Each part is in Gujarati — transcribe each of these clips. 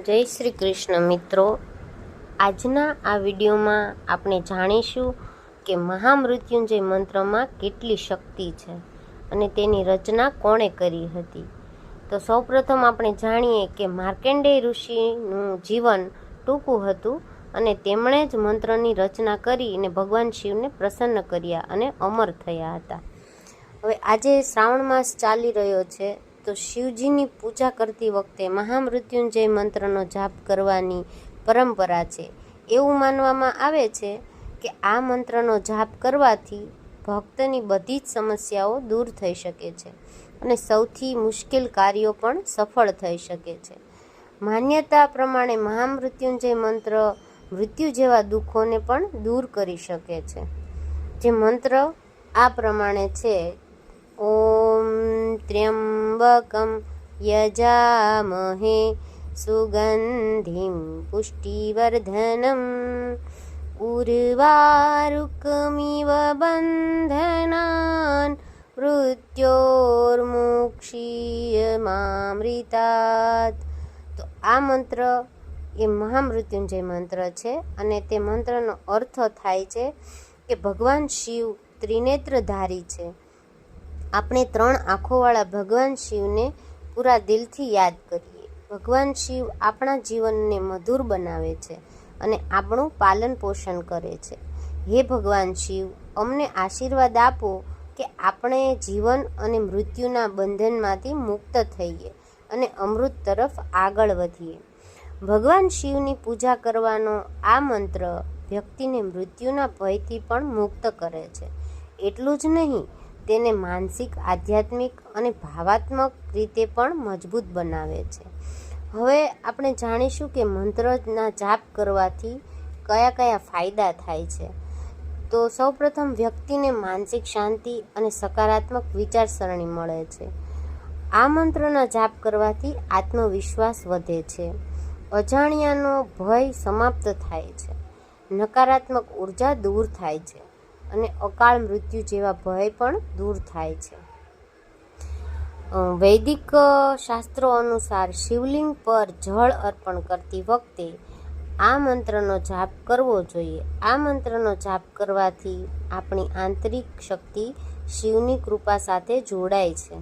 જય શ્રી કૃષ્ણ મિત્રો, આજના આ વિડીયોમાં આપણે જાણીશું કે મહામૃત્યુંજય મંત્રમાં કેટલી શક્તિ છે અને તેની રચના કોણે કરી હતી. તો સૌપ્રથમ આપણે જાણીએ કે માર્કંડેય ઋષિનું જીવન ટૂંકું હતું અને તેમણે જ મંત્રની રચના કરીને ભગવાન શિવને પ્રસન્ન કર્યા અને અમર થયા હતા. હવે આજે શ્રાવણ માસ ચાલી રહ્યો છે, તો શિવજીની પૂજા કરતી વખતે મહામૃત્યુંજય મંત્રનો જાપ કરવાની પરંપરા છે. એવું માનવામાં આવે છે કે આ મંત્રનો જાપ કરવાથી ભક્તની બધી જ સમસ્યાઓ દૂર થઈ શકે છે અને સૌથી મુશ્કેલ કાર્યો પણ સફળ થઈ શકે છે. માન્યતા પ્રમાણે મહામૃત્યુંજય મંત્ર મૃત્યુ જેવા દુઃખોને પણ દૂર કરી શકે છે. જે મંત્ર આ પ્રમાણે છે: ઓમ ત્ર્યંબકમ યજામહે સુગંધિમ પુષ્ટિવર્ધનમ ઉર્વારુકમિવ બંધનાન મૃત્યોર્મુક્ષીયમામૃતાત. તો આ મંત્ર એ મહામૃત્યુંજય મંત્ર છે અને તે મંત્રનો અર્થ થાય છે કે ભગવાન શિવ ત્રિનેત્રધારી છે. આપણે 3 આંખોવાળા ભગવાન શિવને પૂરા દિલથી યાદ કરીએ. ભગવાન શિવ આપણા જીવનને મધુર બનાવે છે અને આપણું પાલન પોષણ કરે છે. હે ભગવાન શિવ, અમને આશીર્વાદ આપો કે આપણે જીવન અને મૃત્યુના બંધનમાંથી મુક્ત થઈએ અને અમૃત તરફ આગળ વધીએ. ભગવાન શિવની પૂજા કરવાનો આ મંત્ર વ્યક્તિને મૃત્યુના ભયથી પણ મુક્ત કરે છે. એટલું જ નહીં, તેને માનસિક, આધ્યાત્મિક અને ભાવાત્મક રીતે પણ મજબૂત બનાવે છે. હવે આપણે જાણીશું કે મંત્રના જાપ કરવાથી કયા કયા ફાયદા થાય છે. તો સૌપ્રથમ વ્યક્તિને માનસિક શાંતિ અને સકારાત્મક વિચારસરણી મળે છે. આ મંત્રના જાપ કરવાથી આત્મવિશ્વાસ વધે છે, અજાણ્યાનો ભય સમાપ્ત થાય છે, નકારાત્મક ઉર્જા દૂર થાય છે અને અકાળ મૃત્યુ જેવા ભય પણ દૂર થાય છે. વૈદિક શાસ્ત્રો અનુસાર શિવલિંગ પર જળ અર્પણ કરતી વખતે આ મંત્રનો જાપ કરવો જોઈએ. આ મંત્રનો જાપ કરવાથી આપણી આંતરિક શક્તિ શિવની કૃપા સાથે જોડાય છે.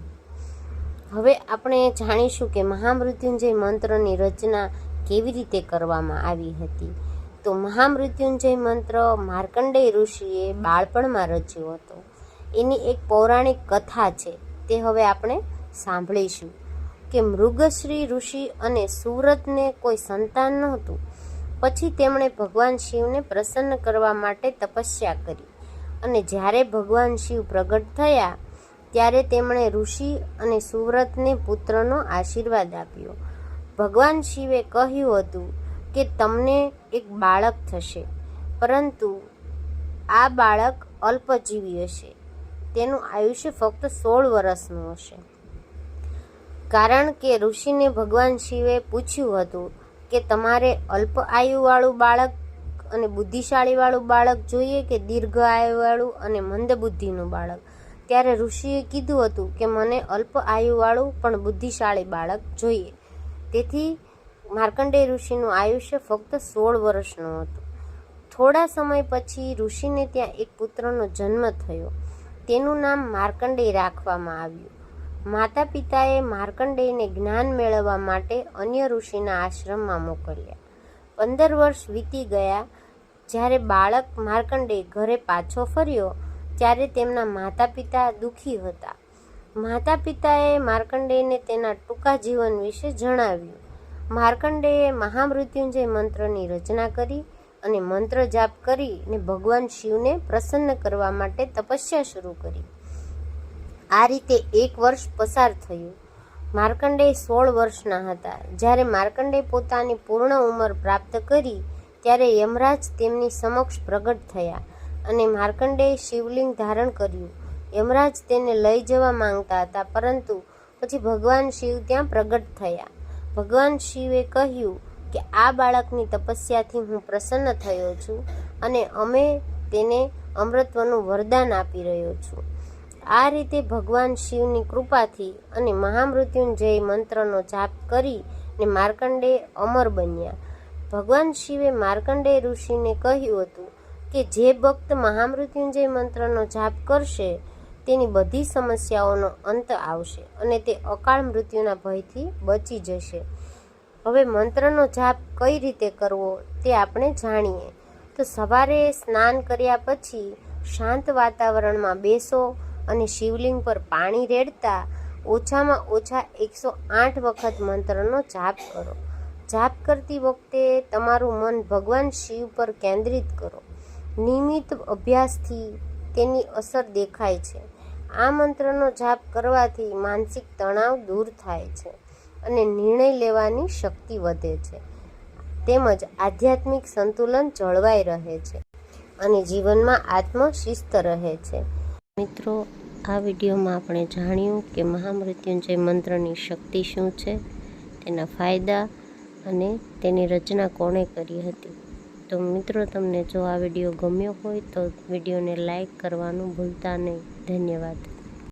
હવે આપણે જાણીશું કે મહામૃત્યુંજય મંત્રની રચના કેવી રીતે કરવામાં આવી હતી. તો મહામૃત્યુંજય મંત્ર માર્કંડેય ઋષિએ બાળપણમાં રચ્યો હતો. એની એક પૌરાણિક કથા છે, તે હવે આપણે સાંભળીશું કે મૃગશ્રી ઋષિ અને સુવ્રતને કોઈ સંતાન નહોતું. પછી તેમણે ભગવાન શિવને પ્રસન્ન કરવા માટે તપસ્યા કરી અને જ્યારે ભગવાન શિવ પ્રગટ થયા ત્યારે તેમણે ઋષિ અને સુવ્રતને પુત્રનો આશીર્વાદ આપ્યો. ભગવાન શિવે કહ્યું હતું કે તમને એક બાળક થશે, પરંતુ આ બાળક અલ્પજીવી હશે. તેનું આયુષ્ય ફક્ત 16 વર્ષનું હશે. કારણ કે ઋષિને ભગવાન શિવે પૂછ્યું હતું કે તમારે અલ્પ આયુવાળું બાળક અને બુદ્ધિશાળીવાળું બાળક જોઈએ કે દીર્ઘ આયુવાળું અને મંદ બુદ્ધિનું બાળક. ત્યારે ઋષિએ કીધું હતું કે મને અલ્પ આયુવાળું પણ બુદ્ધિશાળી બાળક જોઈએ. તેથી માર્કંડેય ઋષિનું આયુષ્ય ફક્ત 16 વર્ષનું હતું. થોડા સમય પછી ઋષિને ત્યાં એક પુત્રનો જન્મ થયો. તેનું નામ માર્કંડેય રાખવામાં આવ્યું. માતા પિતાએ માર્કંડેયને જ્ઞાન મેળવવા માટે અન્ય ઋષિના આશ્રમમાં મોકલ્યા. 15 વર્ષ વીતી ગયા. જ્યારે બાળક માર્કંડેય ઘરે પાછો ફર્યો ત્યારે તેમના માતા પિતા દુઃખી હતા. માતા પિતાએ માર્કંડેયને તેના ટૂંકા જીવન વિશે જણાવ્યું. માર્કંડેયે મહામૃત્યુંજય મંત્રની રચના કરી અને મંત્ર જાપ કરીને ભગવાન શિવને પ્રસન્ન કરવા માટે તપસ્યા શરૂ કરી. આ રીતે 1 વર્ષ પસાર થયું. માર્કંડેય 16 વર્ષના હતા. જ્યારે માર્કંડેય પોતાની પૂર્ણ ઉંમર પ્રાપ્ત કરી ત્યારે યમરાજ તેમની સમક્ષ પ્રગટ થયા અને માર્કંડેય શિવલિંગ ધારણ કર્યું. યમરાજ તેને લઈ જવા માંગતા હતા, પરંતુ પછી ભગવાન શિવ ત્યાં પ્રગટ થયા. ભગવાન શિવે કહ્યું કે આ બાળકની તપસ્યાથી હું પ્રસન્ન થયો છું અને અમે તેને અમૃતત્વનું વરદાન આપી રહ્યો છું. આ રીતે ભગવાન શિવની કૃપાથી અને મહામૃત્યુંજય મંત્રનો જાપ કરી ને માર્કંડેય અમર બન્યા. ભગવાન શિવે માર્કંડેય ઋષિને કહ્યું હતું કે જે ભક્ત મહામૃત્યુંજય મંત્રનો જાપ કરશે તેની બધી સમસ્યાઓનો અંત આવશે અને તે અકાળ મૃત્યુના ભયથી બચી જશે. હવે મંત્રનો જાપ કઈ રીતે કરવો તે આપણે જાણીએ. તો સવારે સ્નાન કર્યા પછી શાંત વાતાવરણમાં બેસો અને શિવલિંગ પર પાણી રેડતા ઓછામાં ઓછા 108 વખત મંત્રનો જાપ કરો. જાપ કરતી વખતે તમારું મન ભગવાન શિવ પર કેન્દ્રિત કરો. નિયમિત અભ્યાસથી તેની અસર દેખાય છે. આ મંત્રનો જાપ કરવાથી માનસિક તણાવ દૂર થાય છે અને નિર્ણય લેવાની શક્તિ વધે છે, તેમજ આધ્યાત્મિક સંતુલન જળવાઈ રહે છે અને જીવનમાં આત્મશિસ્ત રહે છે. મિત્રો, આ વિડીયોમાં આપણે જાણ્યું કે મહામૃત્યુંજય મંત્રની શક્તિ શું છે, તેના ફાયદા અને તેની રચના કોણે કરી હતી. તો મિત્રો, તમને જો આ વિડીયો ગમ્યો હોય તો વિડીયોને લાઈક કરવાનું ભૂલતા નહીં. ધન્યવાદ.